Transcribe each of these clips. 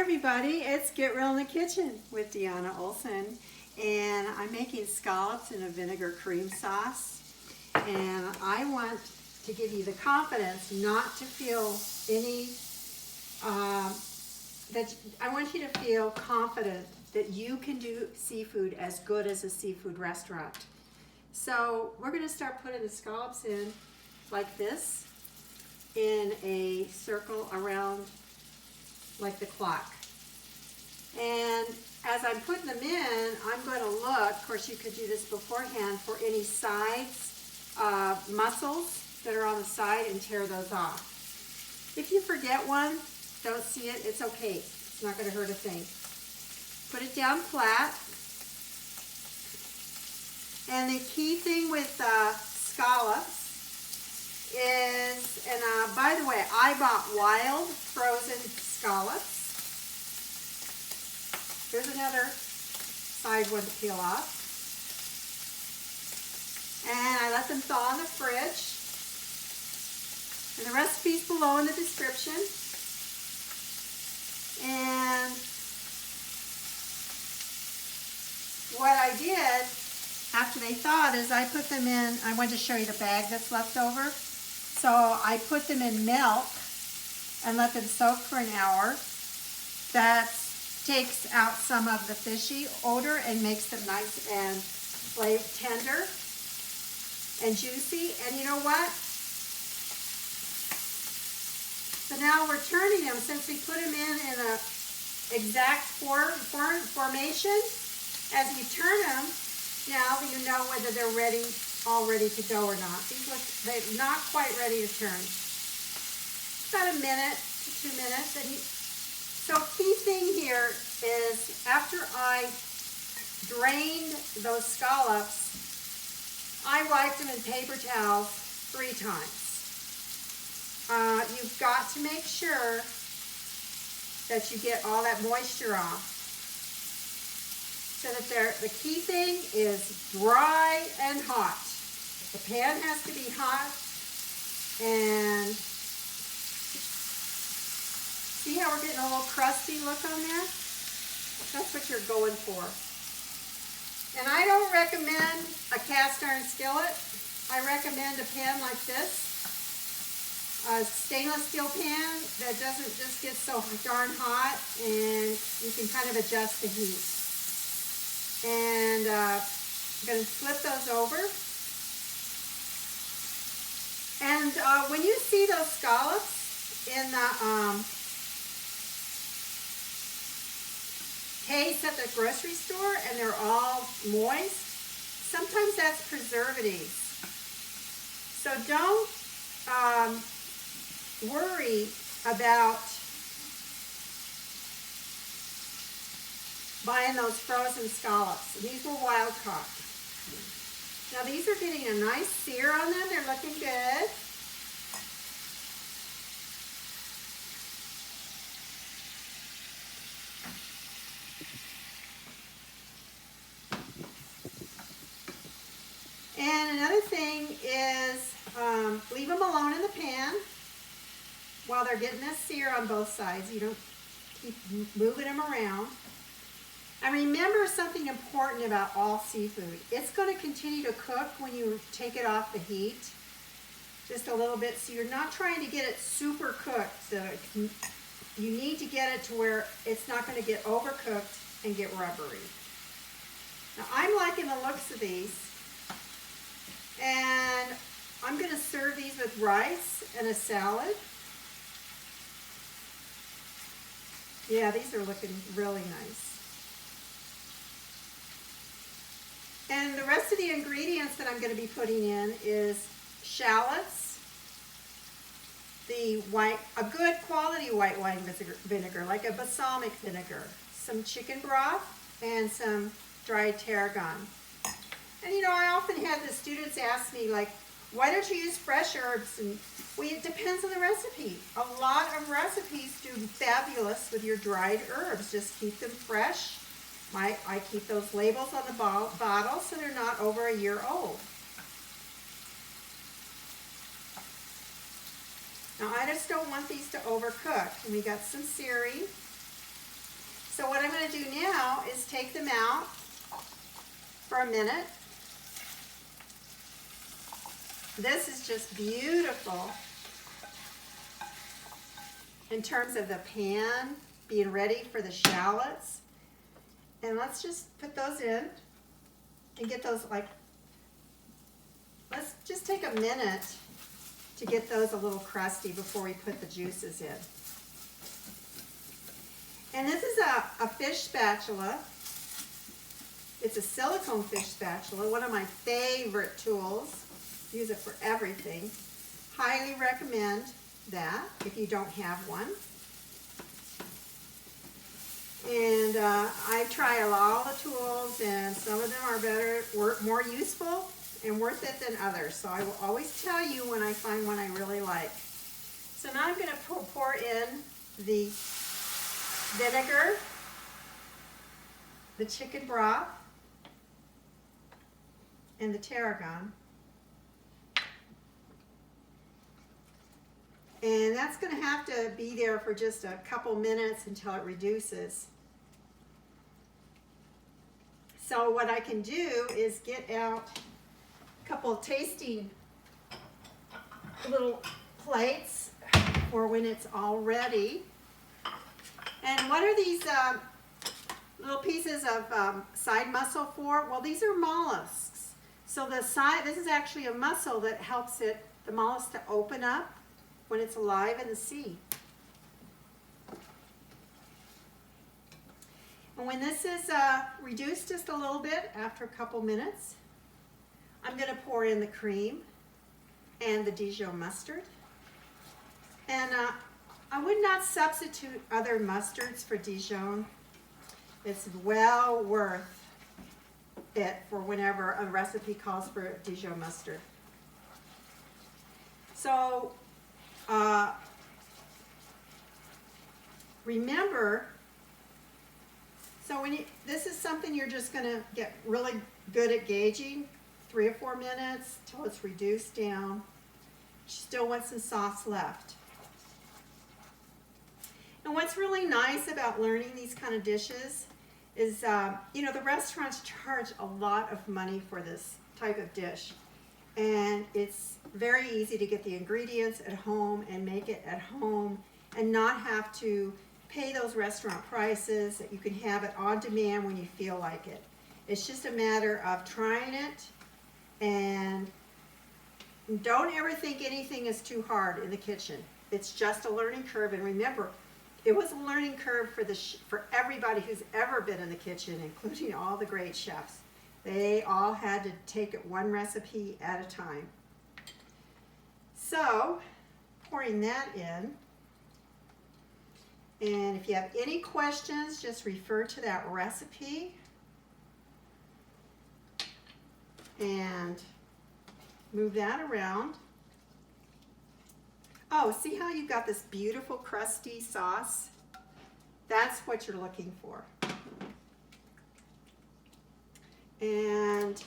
everybody, it's Get Real in the Kitchen with Deanna Olson, and I'm making scallops in a vinegar cream sauce, and I want to give you the confidence not to feel any, I want you to feel confident that you can do seafood as good as a seafood restaurant. So we're going to start putting the scallops in like this, in a circle around like the clock. And as I'm putting them in, I'm going to look, of course you could do this beforehand, for any sides, mussels that are on the side, and tear those off. If you forget one, don't see it, it's okay. It's not going to hurt a thing. Put it down flat. And the key thing with scallops is, and by the way, I bought wild frozen scallops. Here's another side one to peel off. And I let them thaw in the fridge. And the recipe's below in the description. And what I did after they thawed is I put them in, I wanted to show you the bag that's left over. So I put them in milk and let them soak for an hour. That takes out some of the fishy odor and makes them nice and tender and juicy. And you know what? So now we're turning them, since we put them in an exact formation. As you turn them, now you know whether they're all ready to go or not. These look, they're not quite ready to turn. About a minute to 2 minutes. So key thing here is, after I drained those scallops, I wiped them in paper towels 3 times. You've got to make sure that you get all that moisture off. So that the key thing is dry and hot. The pan has to be hot, and see how we're getting a little crusty look on there? That's what you're going for. And I don't recommend a cast iron skillet. I recommend a pan like this. A stainless steel pan that doesn't just get so darn hot, and you can kind of adjust the heat. And I'm going to flip those over. And when you see those scallops in the case at the grocery store and they're all moist, sometimes that's preservatives. So don't worry about buying those frozen scallops. These were wild caught. Now these are getting a nice sear on them. They're looking good. And another thing is, leave them alone in the pan while they're getting this sear on both sides. You don't keep moving them around. And remember something important about all seafood. It's going to continue to cook when you take it off the heat, just a little bit. So you're not trying to get it super cooked. So you need to get it to where it's not going to get overcooked and get rubbery. Now I'm liking the looks of these. And I'm going to serve these with rice and a salad. Yeah, these are looking really nice. And the rest of the ingredients that I'm going to be putting in is shallots, a good quality white wine vinegar, like a balsamic vinegar, some chicken broth, and some dried tarragon. And you know, I often have the students ask me, like, why don't you use fresh herbs? And it depends on the recipe. A lot of recipes do fabulous with your dried herbs. Just keep them fresh. I keep those labels on the bottle so they're not over a year old. Now I just don't want these to overcook. And we got some searing. So what I'm going to do now is take them out for a minute. This is just beautiful in terms of the pan being ready for the shallots. And let's just put those in and get those let's just take a minute to get those a little crusty before we put the juices in. And this is a fish spatula. It's a silicone fish spatula, one of my favorite tools. Use it for everything. Highly recommend that if you don't have one. And I try all the tools, and some of them are better, more useful and worth it than others. So I will always tell you when I find one I really like. So now I'm going to pour in the vinegar, the chicken broth, and the tarragon. And that's going to have to be there for just a couple minutes until it reduces. So what I can do is get out a couple of tasting little plates for when it's all ready. And what are these little pieces of side muscle for? Well, these are mollusks. So this is actually a muscle that helps the mollusk to open up when it's alive in the sea. And when this is reduced just a little bit after a couple minutes, I'm going to pour in the cream and the Dijon mustard. And I would not substitute other mustards for Dijon. It's well worth it for whenever a recipe calls for Dijon mustard. So remember, this is something you're just going to get really good at gauging, 3 or 4 minutes till it's reduced down. You still want some sauce left. And what's really nice about learning these kind of dishes is, the restaurants charge a lot of money for this type of dish. And it's very easy to get the ingredients at home and make it at home and not have to pay those restaurant prices. That you can have it on demand when you feel like it. It's just a matter of trying it, and don't ever think anything is too hard in the kitchen. It's just a learning curve. And remember, it was a learning curve for everybody who's ever been in the kitchen, including all the great chefs. They all had to take it one recipe at a time. So, pouring that in. And if you have any questions, just refer to that recipe. And move that around. Oh, see how you've got this beautiful crusty sauce? That's what you're looking for. And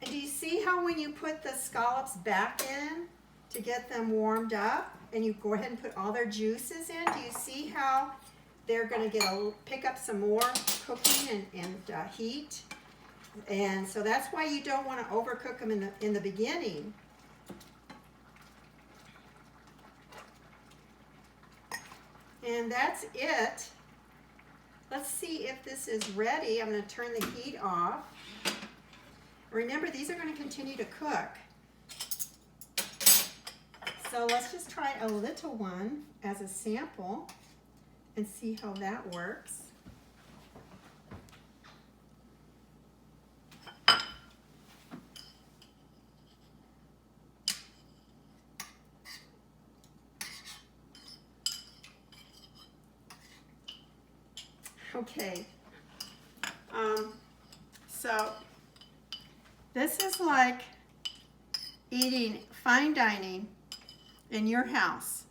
do you see how when you put the scallops back in to get them warmed up, and you go ahead and put all their juices in, do you see how they're going to pick up some more cooking and heat? And so that's why you don't want to overcook them in the beginning. And that's it. Let's see if this is ready. I'm going to turn the heat off. Remember, these are going to continue to cook. So let's just try a little one as a sample and see how that works. Okay, so this is like eating fine dining in your house.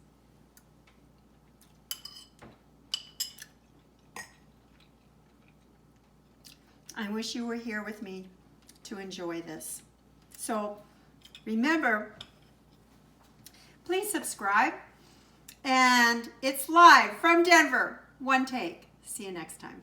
I wish you were here with me to enjoy this. So Remember, please subscribe. And it's live from Denver. One take. See you next time.